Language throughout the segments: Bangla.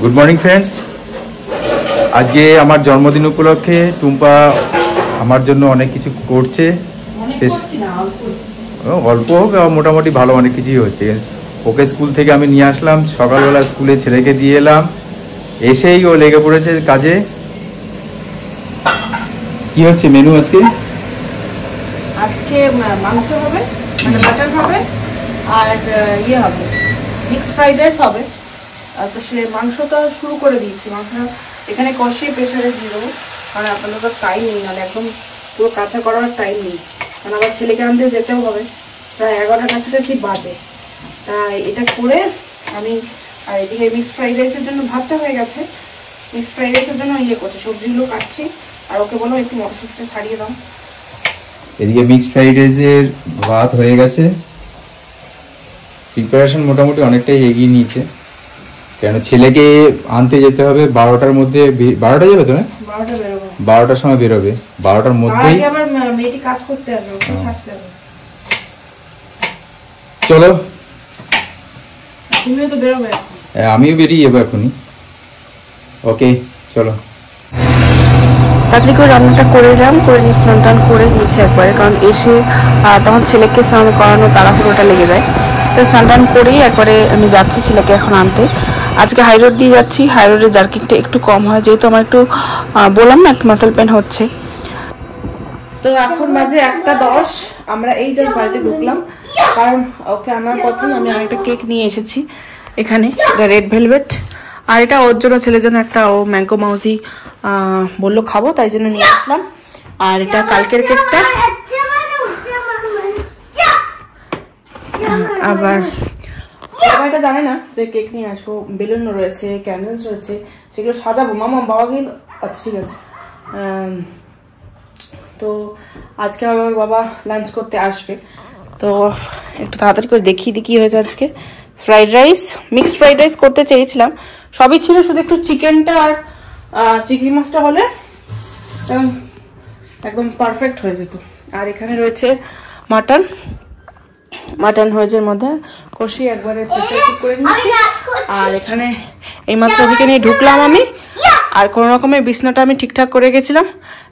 Good morning friends. आज के आमार जन्मदिन उपलक्षे टुम्पा आमार जोन्नो अनेक किछु करछे। अल्प होक मोटामुटी भालो अनेक किछुई होच्छे। ओके स्कूल थेके आमी निये आसलाम, सकालबेला स्कूले छेलेके दिये एलाम, एसेई ओ लेगे पड़ेछे काजे। कि होच्छे मेनू आजके? আজকে মাংস হবে, মানে মাটন হবে আর ইয়ে হবে, মিক্সড ফ্রাইড রাইস হবে। তো সে মাংসটা শুরু করে দিয়েছি, মাংসটা এখানে কষিয়ে প্রেসারে দিয়ে দেবো, কারণ আপনাদের তো টাইম নেই, নাহলে একদম পুরো কাঁচা করার টাইম নেই, কারণ আবার ছেলেকে আনতে যেতেও হবে, প্রায় 11টার কাছাকাছি বাজে। তাই এটা করে আমি আর এদিকে মিক্সড ফ্রাইড রাইসের জন্য ভাতটা হয়ে গেছে, মিক্সড ফ্রাইড রাইসের জন্য ইয়ে করছি, সবজিগুলো কাটছি। আর ওকে বলো একটু মটরশুঁটিটা ছাড়িয়ে দাও। এদিকে মিক্সড ফ্রাইড রাইসের ভাত হয়ে গেছে, প্রিপারেশন মোটামুটি অনেকটাই এগিয়ে নিয়েছে, কেন ছেলেকে আনতে যেতে হবে 12টার মধ্যে। 12টা যাবে তো না? 12টা বেরোবো, 12টার সময় বেরোবে, 12টার মধ্যেই আবার মেয়েটি কাজ করতে আসবে, ওকে ছাড়তে হবে। চলো, তুমিও তো বেরোবে। আমিও বেরিয়ে যাবো এখনই। ওকে চলো। তাড়াতাড়ি করে রান্নাটা করে নিলাম, করে নিয়ে স্নান টান করে নিয়েছি একবারে, কারণ এসে তখন ছেলেকে স্নান করানো তাড়াহুড়োটা লেগে যায়। তো স্নান টান করেই একবারে আমি যাচ্ছি ছেলেকে এখন আনতে। আজকে হাই রোড দিয়ে যাচ্ছি, হাই রোডের জার্কিংটা একটু কম হয়, যেহেতু আমার একটু বললাম না একটু মাসেল পেন হচ্ছে। তো এখন বাজে 1:10, আমরা এই জাস্ট বাড়িতে ঢুকলাম, কারণ ওকে আনার পথেই আমি আরেকটা কেক নিয়ে এসেছি এখানে, এটা রেড ভেলভেট, আর এটা ওর জন্য ছেলের জন্য একটা ও ম্যাঙ্গো মাউজি বললো খাবো, তাই জন্য নিয়ে আসলাম। আর এটা কালকের কেকটা, আবার এটা জানে না যে কেক নিয়ে আসবো, বেলুন রয়েছে, ক্যান্ডেলস রয়েছে, সেগুলো সাজাবো। মামা বাবা কিন্তু আচ্ছা ঠিক আছে। তো আজকে আবার বাবা লাঞ্চ করতে আসবে, তো একটু তাড়াতাড়ি করে দেখিয়ে দিই কি হয়েছে আজকে। Fried rice, mixed fried rice করতে চেয়েছিলাম, সবই ছিল, শুধু একটু চিকেনটা আর চিংড়ি মাছটা হলে একদম পারফেক্ট হয়ে যেত। আর এখানে রয়েছে মাটন, মাটন হয়েছে এর মধ্যে কষি একবারে প্রেসার কুক করে নিয়েছি। আর এখানে এইমাত্র ওদিকে নিয়ে ঢুকলাম আমি, আর কোনো রকমের বিছনাটা আমি ঠিকঠাক করে গেছিলাম,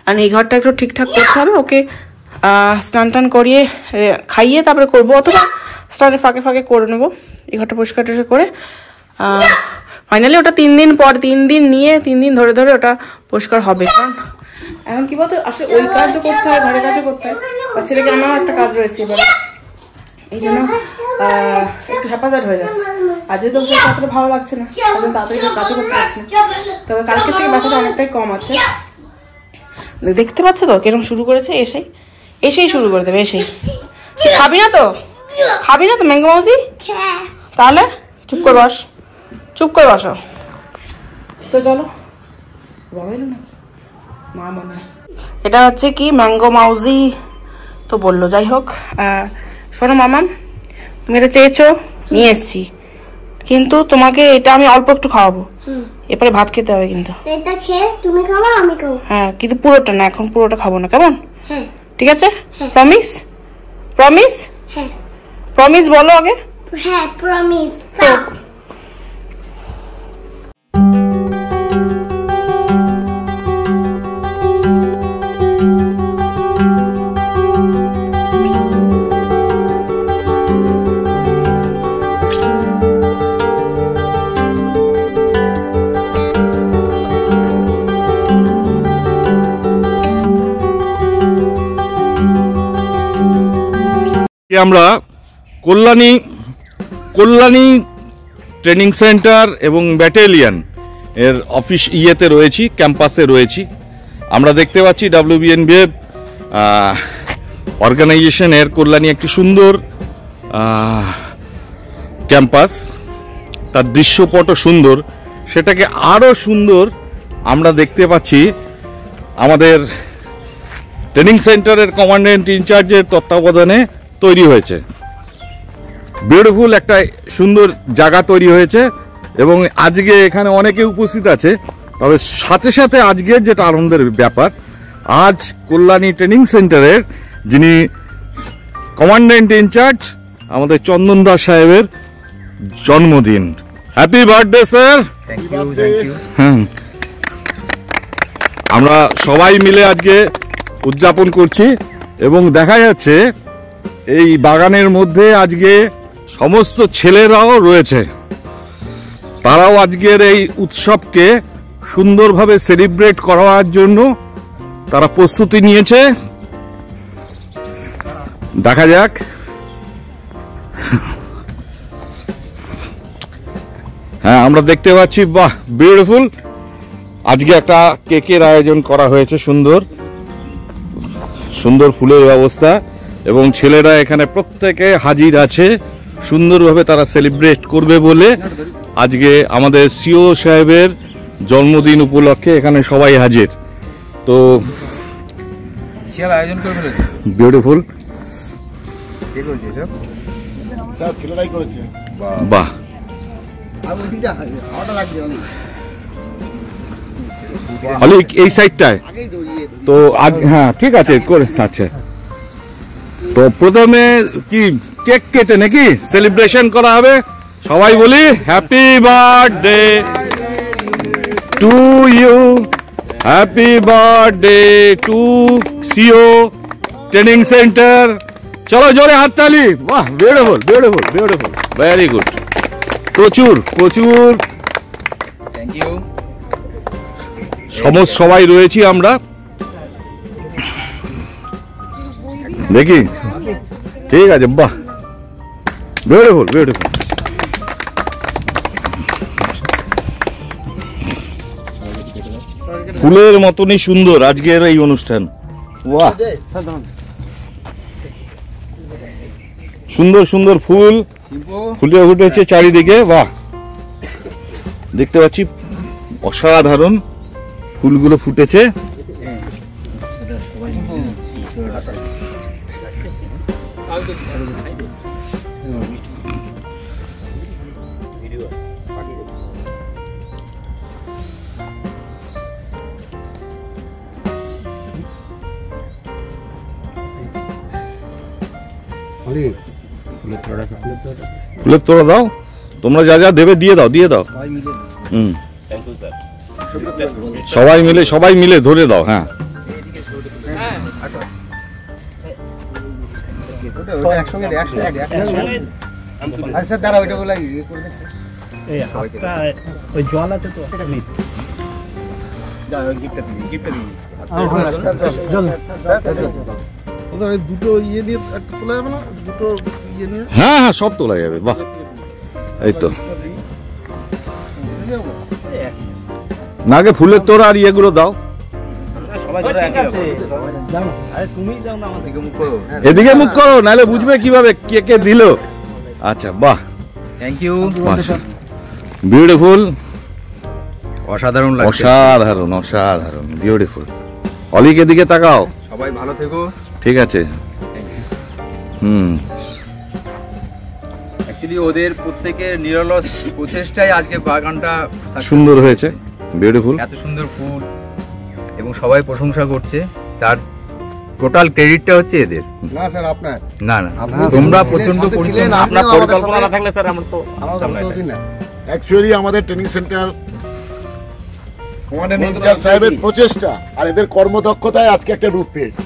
আর এই ঘরটা একটু ঠিকঠাক করতে হবে। ওকে স্নান টান করিয়ে খাইয়ে তারপরে করবো, অথবা স্নানের ফাঁকে ফাঁকে করে নেবো। এই ঘরটা পরিষ্কার টরিষ্কার করে ফাইনালি ওটা 3 দিন পর, 3 দিন নিয়ে 3 দিন ধরে ধরে ওটা পরিষ্কার হবে। কারণ এখন কি বলতো, আসলে ওই কাজও করতে হয়, ঘরের কাজও করতে হয়, আর ছেলেকে আমার একটা কাজ রয়েছে, এবার এই জন্য একটু হেফাজত হয়ে যাচ্ছে। আর যেহেতু তাড়াতাড়ি ভালো লাগছে না, তাড়াতাড়ি কাজও করতে পারছি না, তবে কালকে থেকে ব্যথাটা অনেকটাই কম আছে। দেখতে পাচ্ছ তো কিরকম শুরু করেছে, এসেই শুরু করে দেবে, এসেই। খাবি না তো, খাবি না তো ম্যাঙ্গো মাউজি? তাহলে চুপ করে বস, চুপ করে বসো। তো চলো, মা মনে হয় এটা হচ্ছে কি ম্যাঙ্গো মাউজি তো বললো, যাই হোক। শোনো মামাম, তুমি এটা চেয়েছো, নিয়ে এসছি, কিন্তু তোমাকে এটা আমি অল্প একটু খাওয়াবো, এরপরে ভাত খেতে হবে। কিন্তু এটা খেয়ে তুমি খাবো, আমি খাবো। হ্যাঁ, কিন্তু পুরোটা না, এখন পুরোটা খাবো না, কেমন? ঠিক আছে, প্রমিস? প্রমিস? হ্যাঁ প্রমিস বলো আগে। হ্যাঁ প্রমিস। আমরা কল্যাণী ট্রেনিং সেন্টার এবং ব্যাটালিয়ন এর অফিস ইয়েতে রয়েছি, ক্যাম্পাসে রয়েছি। আমরা দেখতে পাচ্ছি WBNBF অর্গানাইজেশনের কল্যাণী একটি সুন্দর ক্যাম্পাস, তার দৃশ্যপটও সুন্দর, সেটাকে আরও সুন্দর আমরা দেখতে পাচ্ছি আমাদের ট্রেনিং সেন্টারের কমান্ডেন্ট ইনচার্জের তত্ত্বাবধানে তৈরি হয়েছে। বিউটিফুল একটা সুন্দর জায়গা তৈরি হয়েছে, এবং আজকে এখানে অনেকে উপস্থিত আছে। তবে সাথে সাথে আজকের যেটা আনন্দের ব্যাপার, আজ কল্যাণী ট্রেনিং সেন্টারের যিনি কমান্ডেন্ট ইনচার্জ আমাদের চন্দন দাস সাহেবের জন্মদিন। Happy birthday sir. Thank you, thank you. আমরা সবাই মিলে আজকে উদযাপন করছি এবং দেখা যাচ্ছে এই বাগানের মধ্যে আজকে সমস্ত ছেলেরাও রয়েছে, তারাও আজকের এই উৎসবকে সুন্দরভাবে সেলিব্রেট করার জন্য তারা প্রস্তুতি নিয়েছে। দেখা যাক। হ্যাঁ, আমরা দেখতে পাচ্ছি, বাহ বিউটিফুল। আজকে একটা কেকের আয়োজন করা হয়েছে, সুন্দর সুন্দর ফুলের ব্যবস্থা, এবং ছেলেরা এখানে প্রত্যেকে হাজির আছে সুন্দরভাবে তারা সেলিব্রেট করবে বলে। আজকে আমাদের সিও সাহেবের জন্মদিন উপলক্ষে এখানে সবাই হাজির। তো বিশাল আয়োজন করে ফেলেছে, বিউটিফুল। কে করেছে সব? স্যার ছেলেরাই করেছে। বাহ, অলি এই সাইডটায় তো আজ, হ্যাঁ ঠিক আছে করে। আচ্ছা, তো প্রথমে কি কেক কেটে নাকি সেলিব্রেশন করা হবে? সবাই বলি happy birthday to you, happy birthday to CO training centre. চলো জোরে হাততালি। বাহ, beautiful beautiful beautiful, very good. প্রচুর প্রচুর থ্যাংক ইউ। সবাই রয়েছি আমরা, দেখি ঠিক আছে। বাহ, বিউটিফুল বিউটিফুল। ফুলের মতনই সুন্দর আজকের এই অনুষ্ঠান। বাহ, সুন্দর সুন্দর ফুল ফুটে ফুটেছে চারিদিকে। বাহ, দেখতে পাচ্ছি অসাধারণ ফুলগুলো ফুটেছে। ফুলের তোড়া দাও, তোমরা যা যা দেবে দিয়ে দাও, দিয়ে দাও। সবাই মিলে ধরে দাও। হ্যাঁ, দুটো ইয়ে নিয়ে তোলা যাবে না? দুটো ইয়ে নিয়ে হ্যাঁ হ্যাঁ, সব তোলা যাবে। বাহ, এই তো না, আগে ফুলের তোড়া আর ইয়েগুলো দাও। এদিকে মুখ করো, নাহলে বুঝবে কিভাবে কে কে দিল। আচ্ছা, বাহ, থ্যাংক ইউ। বিউটিফুল, অসাধারণ লাগছে, অসাধারণ অসাধারণ, বিউটিফুল। অলিকে দিকে তাকাও। সবাই ভালো থেকো। ঠিক আছে। অ্যাকচুয়ালি ওদের প্রত্যেকের নিরলস প্রচেষ্টায় আজকে বাগানটা সুন্দর হয়েছে, বিউটিফুল। এত সুন্দর ফুল এবং সবাই প্রশংসা করছে, তার টোটাল ক্রেডিটটা হচ্ছে এদের। না স্যার আপনার, না না, তোমরা প্রচন্ড পরিশ্রম, আপনার পরিকল্পনা না থাকলে স্যার আমার তো অ্যাকচুয়ালি আমাদের ট্রেনিং সেন্টার কমান্ডেন্ট ইনচার্জ সাহেবের প্রচেষ্টা আর এদের কর্মদক্ষতায় আজকে একটা রূপ পেয়েছে।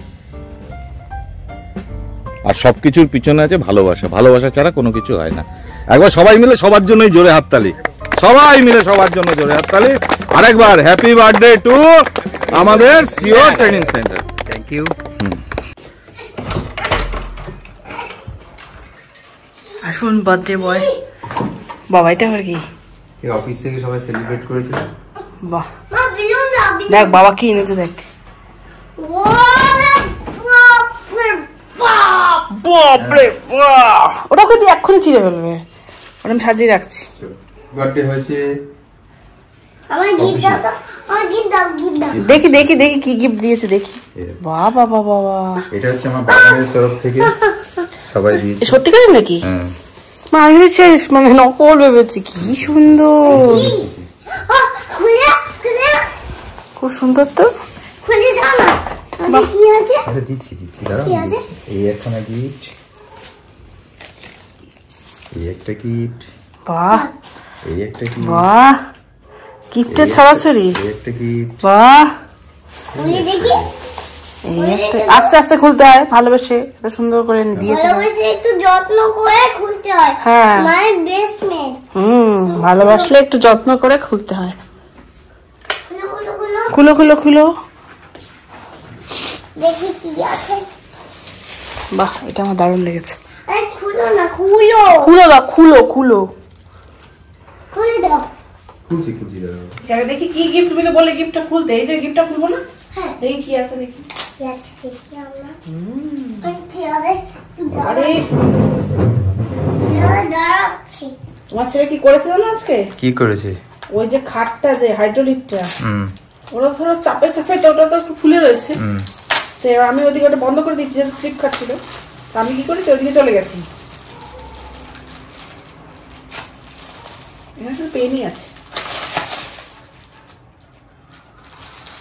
আর সবকিছুর পিছনে আছে ভালোবাসা, ভালোবাসা ছাড়া কোনো কিছু হয় না। একবার সবাই মিলে সবার জন্যই জোরে হাততালি, সবাই মিলে সবার জন্য জোরে হাততালি। আরেকবার হ্যাপি বার্থডে টু আমাদের CO training centre. Thank you. আসুন বার্থডে বয়। বাবা, এটা আবার কি? এই অফিস থেকে সবাই সেলিব্রেট করেছে। বাহ, মা বিলুন দাও, বিলুন। দেখ বাবা কি এনেছে, দেখ। বাপরে বাপ, ওটাকে দিয়ে এক্ষুনি চিড়ে ফেলবে। ওটা আমি সাজিয়ে রাখছি। বার্থডে হয়েছে। আমার গিফট দাও তো, আমার গিফট দাও, গিফট দাও। দেখি দেখি দেখি কি গিফট দিয়েছে, দেখি। বাবা বাবা বাবা, এটা হচ্ছে আমার বাগানের তরফ থেকে সবাই দিয়েছে। সত্যিকারের নাকি? হ্যাঁ, আমি মানে নকল ভেবেছি। কি সুন্দর, খুলে খুলে খুব সুন্দর তো। খুলে দাও না। বাহ। কি আছে? আচ্ছা দিচ্ছি দাঁড়াও, কি আছে? এই একখানা গিফট, এই একটা গিফট। বাহ, এই একটা কি, বাহ গিফটের ছড়াছড়ি, এই একটা কি, বাহ খুলে দেখি। এই একটা আস্তে আস্তে খুলতে হয়, ভালোবেসে এত সুন্দর করে দিয়েছে। ভালোবেসে একটু যত্ন করে খুলতে হয়। হ্যাঁ মানে বেসমেন্ট। ভালোবাসলে একটু যত্ন করে খুলতে হয়। খুলো খুলো খুলো। খুলো খুলো খুলো। দেখি কি আছে। বাহ এটা আমার দারুণ লেগেছে। আরে খুলো না, খুলো। খুলো দাও, খুলো খুলো। খুলে দাও। খুলছি খুলছি দাঁড়াও। যাকে দেখি কি গিফট মিলে বলে গিফটটা খুলতে, এই যে গিফটটা খুলবো না? হ্যাঁ। দেখি কি আছে দেখি। কি আছে দেখি আমরা। চেয়ারে আরে চেয়ারে দাঁড়াচ্ছি। তোমার ছেলে কি করেছে জানো আজকে? কি করেছে? ওই যে খাটটা যে হাইড্রোলিকটা, হুম ওরা ধরো চাপে চাপে তো ওটা তো একটু ফুলে রয়েছে। হুম তো এবার আমি ওদিকে ওটা বন্ধ করে দিচ্ছি, যেহেতু স্লিপ খাচ্ছিল। তো আমি কি করেছি, ওদিকে চলে গেছি। এখানে শুধু পেনই আছে।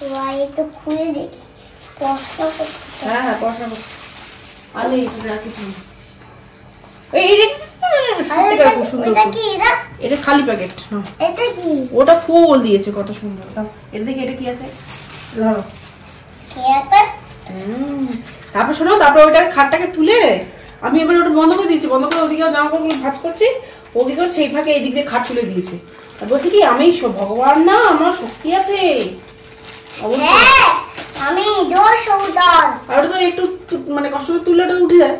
এবার একটু খুলে দেখি। কষ্ট করতে। হ্যাঁ হ্যাঁ পড়াশোনা করছি। আর নেই আর কিছু নেই। এই রে সত্যিকার খুব সুন্দর। এটা কি এটা? এটা খালি প্যাকেট। এটা কি? ওটা ফুল দিয়েছে কত সুন্দর। দাও এটা দেখি এটা কি আছে। ধরো। কি আছে? তারপর শোনো, তারপর ওইটা খাটটাকে তুলে আমি এবার ওটা বন্ধ করে দিয়েছি। বন্ধ করে ওদিকে জামা কাপড়গুলো ভাঁজ করছি, ওদিকে সেই ফাঁকে এই দিক দিয়ে খাট তুলে দিয়েছে। আর বলছি কি আমি সব ভগবান না, আমার শক্তি আছে অবশ্যই। হ্যাঁ, আমি দোষ উদার। আর ওটা তো একটু মানে কষ্ট করে তুললে ওটা উঠে যায়,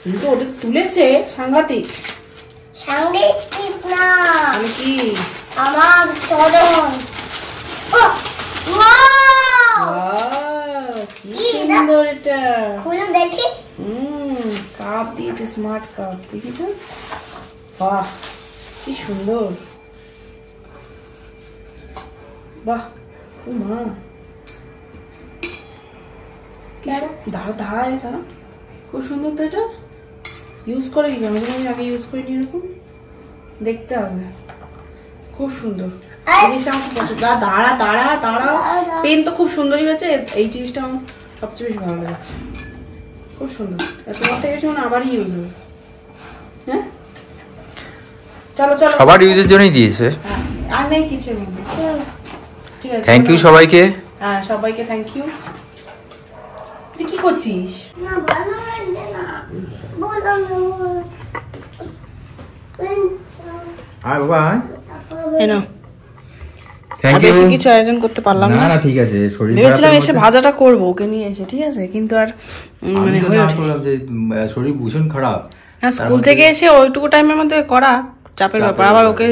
কিন্তু ওটা তুলেছে সাংঘাতিক। সাংঘাতিক না, আমি কি আমার চরণ। ও ওয়াও, কি সুন্দর এটা। খুলে দেখি। কাপ দিয়েছে, স্মার্ট কাপ। দেখি তো, বাহ কি সুন্দর। বাহ ও মা, দাঁড়া দাঁড়া দাঁড়া, খুব সুন্দর তো এটা। ইউজ করে কি আমি আগে ইউজ করিনি এরকম, দেখতে হবে। খুব সুন্দর জিনিসটা আমার খুব পছন্দ। দাঁড়া দাঁড়া দাঁড়া, পেন তো খুব সুন্দরই হয়েছে। এই জিনিসটা আমার সবচেয়ে বেশি ভালো লেগেছে, খুব সুন্দর। তোমার থেকে বেশি মানে আমারই ইউজ হবে। হ্যাঁ চলো চলো, সবার ইউজের জন্যই দিয়েছে। আর নেই কিছু মধ্যে। ঠিক আছে, থ্যাংক ইউ সবাইকে। হ্যাঁ সবাইকে থ্যাংক ইউ। তুই কি করছিস? না ভালো লাগছে না, বললাম না। আর বাবা এনো থ্যাংক ইউ। বেশি কিছু আয়োজন করতে পারলাম না না। না ঠিক আছে, শরীর ভেবেছিলাম খারাপের এসে মধ্যে- ভাজাটা করবো ওকে নিয়ে এসে, ঠিক আছে, কিন্তু আর মানে হয়ে ওঠে। বললাম যে শরীর ভীষণ খারাপ। না স্কুল থেকে এসে ওইটুকু টাইমের মধ্যে করা চাপের ব্যাপার, আবার ওকে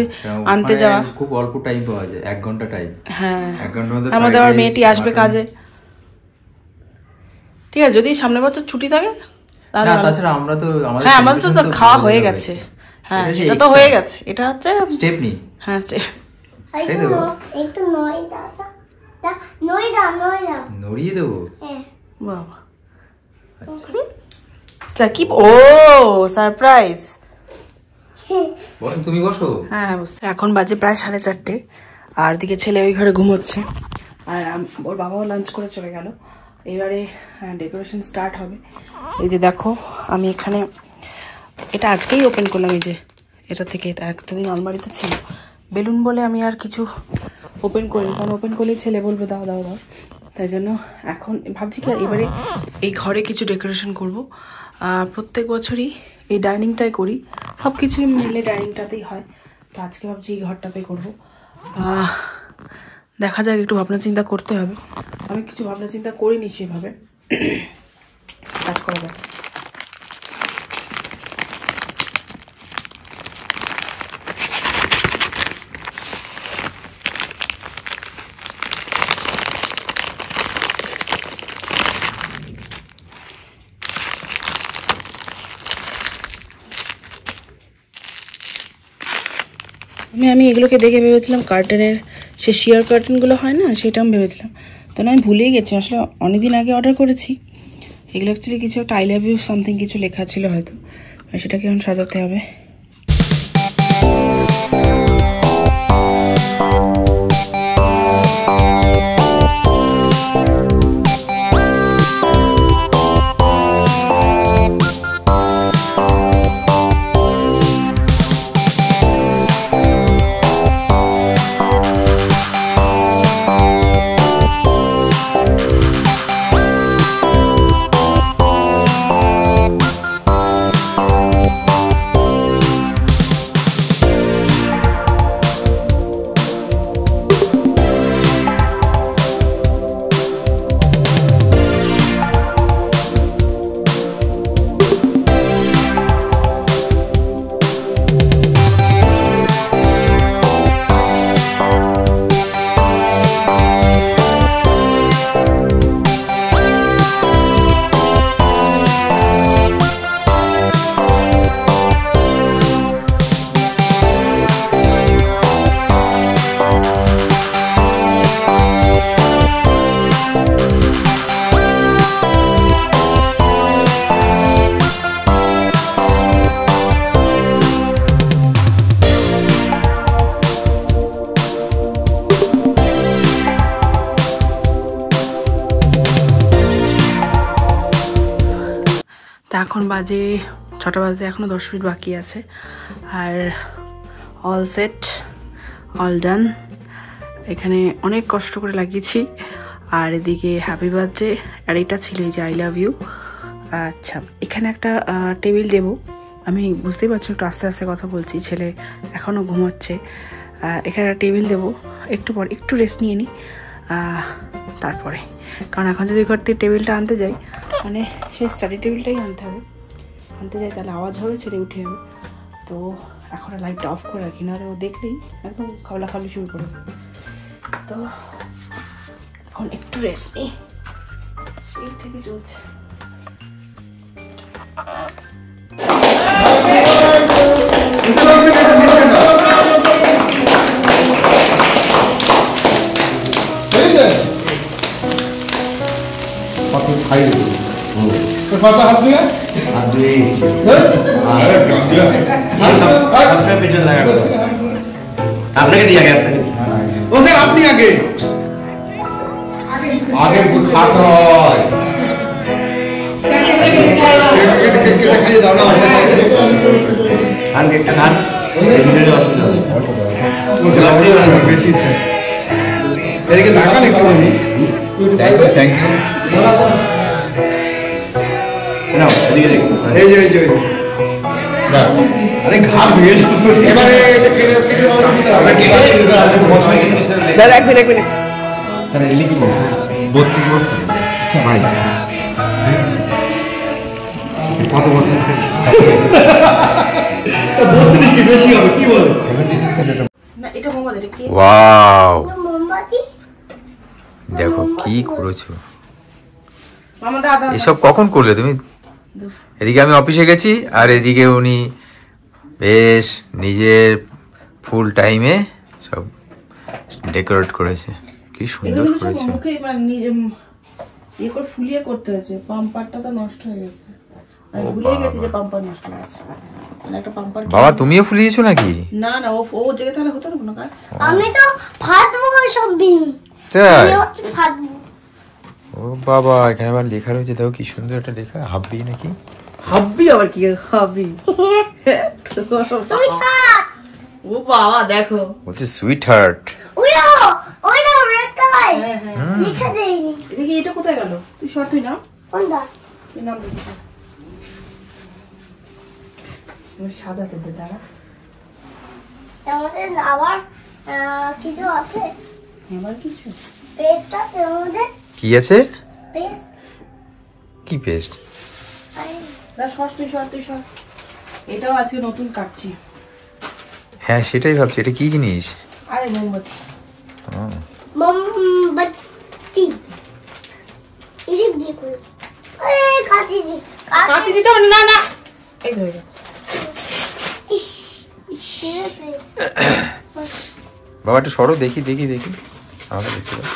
আনতে যাওয়া। খুব অল্প টাইম পাওয়া যায়, 1 ঘন্টা টাইম। হ্যাঁ 1 ঘন্টার মধ্যে তার মধ্যে আবার fried rice, মেয়েটি আসবে mutton। কাজে। ঠিক আছে, যদি সামনের বছর ছুটি থাকে তাহলে না ভালো। তাছাড়া আমরা তো হ্যাঁ আমাদের তো খাওয়া হয়ে গেছে। হ্যাঁ সেটা তো হয়ে গেছে, এটা হচ্ছে স্টেপ নি। হ্যাঁ একটু নয় দাদা, নয়দা নয়দা নড়িয়ে দেবো। হ্যাঁ বাবা আচ্ছা কি, ও সারপ্রাইজ। বলো তুমি বসো। হ্যাঁ এখন বাজে প্রায় 4:30, আর দিকে ছেলে ওই ঘরে ঘুমোচ্ছে, আর ওর বাবাও লাঞ্চ করে চলে গেল। এবারে ডেকোরেশন স্টার্ট হবে। এই যে দেখো আমি এখানে এটা আজকেই ওপেন করলাম, এই যে এটা থেকে, এটা এতদিন আলমারিতে ছিল। বেলুন বলে আমি আর কিছু ওপেন করিনি, কারণ ওপেন করলেই ছেলে বলবে দাও দাও দাও। তাই জন্য এখন ভাবছি কি এবারে এই ঘরে কিছু ডেকোরেশন করব। প্রত্যেক বছরই এই ডাইনিংটাই করি, সব কিছুই মিলে ডাইনিংটাতেই হয়। তো আজকে ভাবছি এই ঘরটাতে করবো। দেখা যাক, একটু ভাবনা চিন্তা করতে হবে। আমি কিছু ভাবনা চিন্তা করিনি সেভাবে। কাজ করা যাক। আমি এগুলোকে দেখে ভেবেছিলাম কার্টেনের সে শিয়ার কার্টেনগুলো হয় না, সেটা আমি ভেবেছিলাম। তো না আমি ভুলেই গেছি, আসলে অনেকদিন আগে অর্ডার করেছি এগুলো। অ্যাকচুয়ালি কিছু একটা আই লাভ ইউ সামথিং কিছু লেখা ছিল হয়তো, আর সেটাকে এখন সাজাতে হবে। এখন বাজে 6টা বাজে, এখনও 10 মিনিট বাকি আছে। আর অল সেট, অল ডান। এখানে অনেক কষ্ট করে লাগিয়েছি। আর এদিকে হ্যাপি বার্থডে, আর এটা ছিল এই যে আই লাভ ইউ। আচ্ছা, এখানে একটা টেবিল দেবো। আমি বুঝতেই পারছি একটু আস্তে আস্তে কথা বলছি, ছেলে এখনও ঘুমাচ্ছে। এখানে একটা টেবিল দেবো, একটু পর একটু রেস্ট নিয়ে নিই তারপরে। কারণ এখন যদি ঘর থেকে টেবিলটা আনতে যাই, মানে সেই স্টাডি টেবিলটাই আনতে হবে, আনতে যাই তাহলে আওয়াজ হবে, ছেলে উঠে যাবে। তো এখন লাইটটা অফ করে রাখি, না ও দেখলেই একদম খাওয়ালাখাওয়ালি শুরু করবে। তো এখন একটু রেস্ট নিই, সেই থেকে চলছে। আপনাকে দিয়ে আগে ও স্যার আপনি আগে আগে খাতে হয় খাইয়ে দাও না আর একটা খান বেশি স্যার এদিকে তাকান একটু থ্যাংক ইউ নাও এদিকে দেখুন এই যে আরে ঘাট ভেঙে এবারে এটা কেটে দাদা এক মিনিট স্যার এলি কি বলছেন 32 বছর ভাই কত বছর 32 কি বেশি হবে কি বলে না এটা মোমবাতি, এটা কি? ওয়াও, মোমবাতি দেখো কি করেছো। মামা দাদা এসব কখন করলে তুমি? এদিকে আমি অফিসে গেছি, আর এদিকে উনি বেশ নিজের ফুল টাইমে সব ডেকোরেট করেছে। কি সুন্দর করেছে। মুখে মানে নিজে ইয়ে করে ফুলিয়ে করতে হয়েছে। পাম্পারটা তো নষ্ট হয়ে গেছে, আমি ভুলে গেছি যে পাম্পার নষ্ট হয়ে গেছে। মানে একটা পাম্পার বাবা তুমিও ফুলিয়েছো নাকি? না না, ও জেগে তাহলে হতো না কোনো কাজ। আমি তো ফাটবো সব দিন, তাই? আমি হচ্ছে ফাটবো। ও বাবা, এখানে আবার লেখা রয়েছে, দেখো কি সুন্দর একটা লেখা, হাব্বি নাকি? হাব্বি আবার কি হাব্বি? সুইটহার্ট ও বাবা দেখো, বলছে সুইট হার্ট। ওইটা রেড কালার হ্যাঁ হ্যাঁ। লেখা দেয়নি। এদিকে এটা কোথায় গেল? তুই সর, তুই নাম, কোনটা? তুই নাম দিবি। সাজাতে দে দাঁড়া। আমাদের আবার কিছু আছে, এবার কিছু পেস্ট আছে আমাদের, কি আছে? পেস্ট। কি পেস্ট? না সর, তুই সর, তুই সর। এটাও আজকে নতুন কাটছি। হ্যাঁ সেটাই ভাবছি, এটা কি জিনিস? আরে মোমবাতি। মোমবাতি এদিক দিয়ে করে কাঁচি দি, কাঁচি দিতে হবে না, না এই ধরে গেছে। বাবা একটু সরো, দেখি দেখি দেখি, আমাকে দেখতে দাও।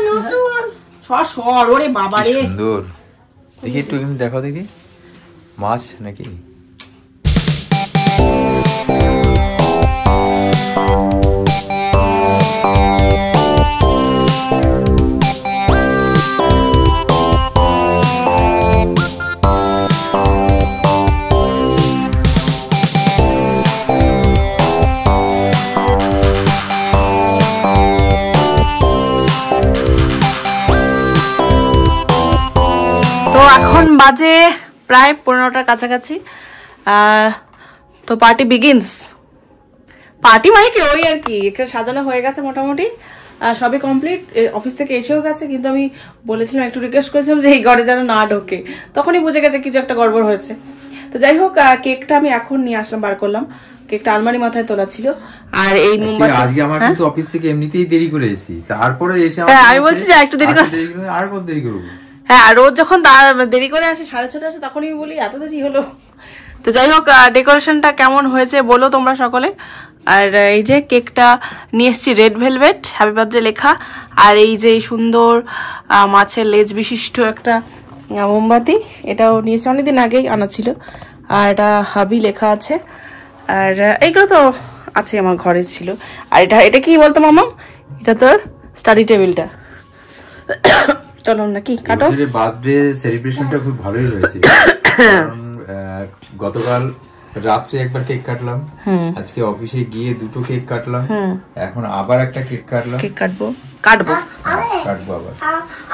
নতুন সর সর, ওরে বাবা কি রে। সুন্দর, দেখি একটু এখানে দেখাও দেখি, মাছ নাকি? এখন বাজে প্রায় 15টার কাছাকাছি। তো পার্টি বিগিনস। পার্টি মানে কি ওই আর কি, এখানে সাজানো হয়ে গেছে মোটামুটি, সবই কমপ্লিট। অফিস থেকে এসেও গেছে, কিন্তু আমি বলেছিলাম, একটু রিকোয়েস্ট করেছিলাম যে এই ঘরে যেন না ঢোকে, তখনই বুঝে গেছে কিছু একটা গড়বড় হয়েছে। তো যাই হোক, কেকটা আমি এখন নিয়ে আসলাম, বার করলাম। কেকটা আলমারি মাথায় তোলা ছিল। আর এই মোমবাতি আজকে আমার কিন্তু অফিস থেকে এমনিতেই দেরি করে এসেছি, তারপরে এসে হ্যাঁ আমি বলছি যে একটু দেরি করে, আর কত দেরি করবো? হ্যাঁ রোজ যখন দেরি করে আসে 6:30 আসে, তখনই আমি বলি এত দেরি হলো। তো যাই হোক, ডেকোরেশনটা কেমন হয়েছে বলো তোমরা সকলে। আর এই যে কেকটা নিয়ে এসেছি রেড ভেলভেট, হ্যাপি বার্থডে লেখা। আর এই যে সুন্দর মাছের লেজ বিশিষ্ট একটা মোমবাতি, এটাও নিয়েছি, অনেকদিন আগেই আনা ছিল। আর এটা হাবি লেখা আছে। আর এইগুলো তো আছে, আমার ঘরে ছিল। আর এটা কি বলতো মামা? এটা তোর স্টাডি টেবিলটা। চলো নাকি কাটো। বার্থডে সেলিব্রেশনটা খুব ভালোই হয়েছে, কারণ গতকাল রাত্রে একবার কেক কাটলাম, আজকে অফিসে গিয়ে 2টো কেক কাটলাম, এখন আবার একটা কেক কাটলাম। কেক কাটবো আবার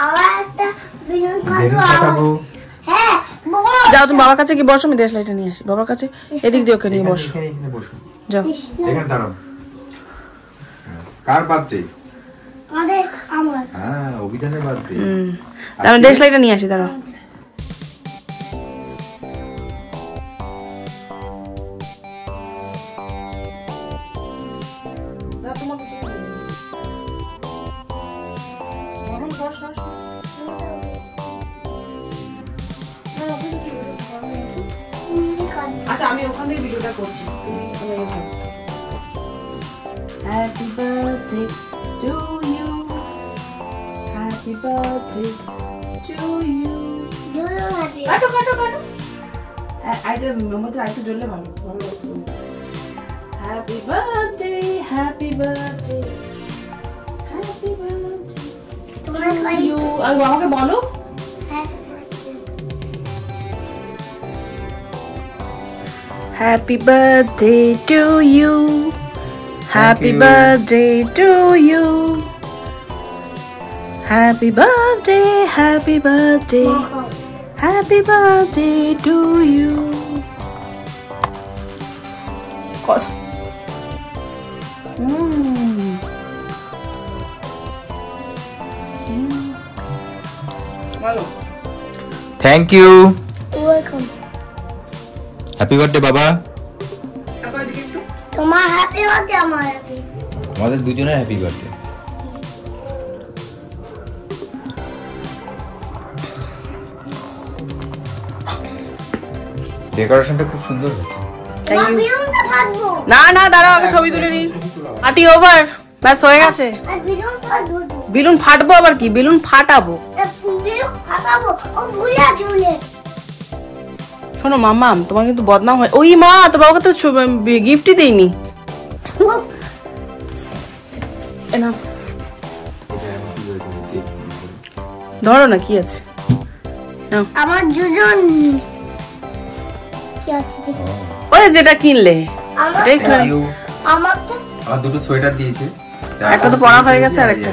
আবার একটা বেলুন বেলুন কাটাবো। হ্যাঁ বড় যাও তুমি বাবার কাছে কি বসো, আমি দেশলাইটা নিয়ে আসি বাবার কাছে। এদিক দিয়ে ওকে নিয়ে বসো, এখানে বসো, যাও। এখানে দাঁড়াও। কার বার্থডে? আমার হ্যাঁ, অভিধানের বার্থডে। আমি দেশলাইটা নিয়ে আসি, দাঁড়াও। আচ্ছা আমি ওখান থেকে ভিডিওটা করছি, happy birthday to you, happy birthday to you. কাটো কাটো কাটো, আইটা মধ্যে আইটা জ্বললে ভালো ভালো লাগছে। Happy birthday, happy birthday, happy birthday তোমার ভাই ইউ। আর বাবাকে বলো Happy birthday to you. Happy birthday to you. Happy birthday, happy birthday. Happy birthday to you. God. Thank you. Welcome. Happy birthday বাবা। তোমার হ্যাপি বার্থডে, আমার হ্যাপি। আমাদের দুজনের হ্যাপি বার্থডে। ডেকোরেশনটা খুব সুন্দর হয়েছে। Thank you. বেলুনটা ফাটবো। না না দাঁড়াও, আগে ছবি তুলে নি। পার্টি ওভার, ব্যাস হয়ে গেছে। আর বেলুন ফাটবো। বেলুন ফাটবো আবার কি, বেলুন ফাটাবো। বেলুন ফাটাবো। ও ভুলে আছে ভুলে। শোনো মাম্মাম, তোমার কিন্তু বদনাম হয়। ওই মা, তোর বাবাকে তো গিফটই দেইনি। এ নাও, ধরো না, কি আছে নাও। আমার দুজন কি আছে দেখো। ওরে যেটা কিনলে আমার দেখো। আমার তো আমার দুটো সোয়েটার দিয়েছে, একটা তো পরা হয়ে গেছে, আর একটা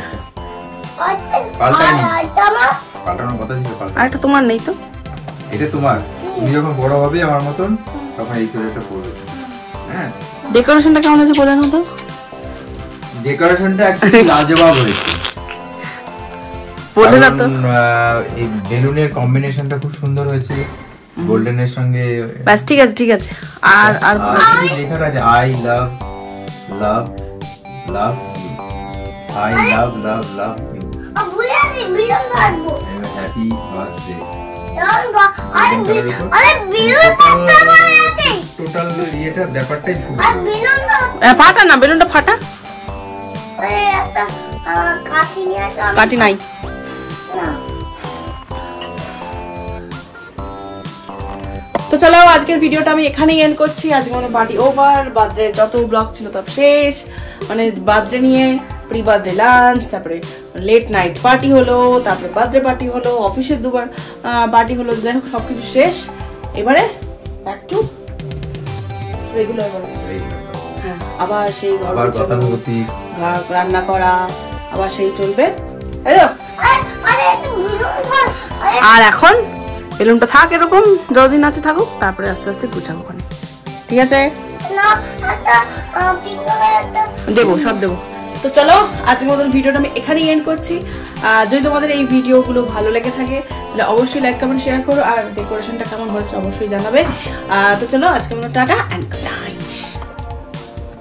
পাল্টাইনি। আমার পাল্টানোর কথা ছিল, আর একটা তোমার নেই তো। এটা তোমার, তুমি যখন বড় হবে আমার মতন তখন এই সোয়েটারটা পরবে। হ্যাঁ, ডেকোরেশনটা কেমন হয়েছে বলে নাও তো। ডেকোরেশনটা অ্যাকচুয়ালি লাজবাব হয়েছে। বলে না তো। কারণ, এই বেলুনের কম্বিনেশনটা খুব সুন্দর হয়েছে গোল্ডেনের সঙ্গে। ব্যাস ঠিক আছে ঠিক আছে। আর আর লেখা আছে I love love love you, I love love love you, ভুলে আছি বেলুন ফাটবো। Happy birthday. আরে বেলুন ফাটাবো আছে। টোটাল এটা ব্যাপারটাই খুব আর বেলুন ফাটা না, বেলুনটা ফাটা। ওই একটা কাঠি নিয়ে আসো। কাটি নাই। না তো চলো আজকের ভিডিওটা আমি এখানেই এন্ড করছি। আজকে মানে পার্টি ওভার, বার্থডে যত ব্লগ ছিল সব শেষ। মানে বার্থডে নিয়ে প্রি বার্থডে লাঞ্চ, তারপরে লেট নাইট পার্টি হলো, তারপরে বার্থডে পার্টি হলো, অফিসের দুবার পার্টি হলো, যাই হোক সবকিছু শেষ। এবারে ব্যাক টু রেগুলার। হ্যাঁ, আবার সেই ঘর আবার গোছানো, গতানুগতিক রান্না করা, আবার সেই চলবে, তাই তো? আরে একটু বেলুন ফাট। আর এখন বেলুনটা থাক এরকম, যতদিন আছে থাকুক, তারপরে আস্তে আস্তে গুছাবো ওখানে, ঠিক আছে? না একটা পিঙ্ক কালার একটা দেবো, সব দেবো। তো চলো আজকের মতন ভিডিওটা আমি এখানেই এন্ড করছি। যদি তোমাদের এই ভিডিওগুলো ভালো লেগে থাকে তাহলে অবশ্যই লাইক কমেন্ট শেয়ার করো, আর ডেকোরেশনটা কেমন হয়েছে অবশ্যই জানাবে। তো চলো আজকের মতো টাটা অ্যান্ড গুড নাইট।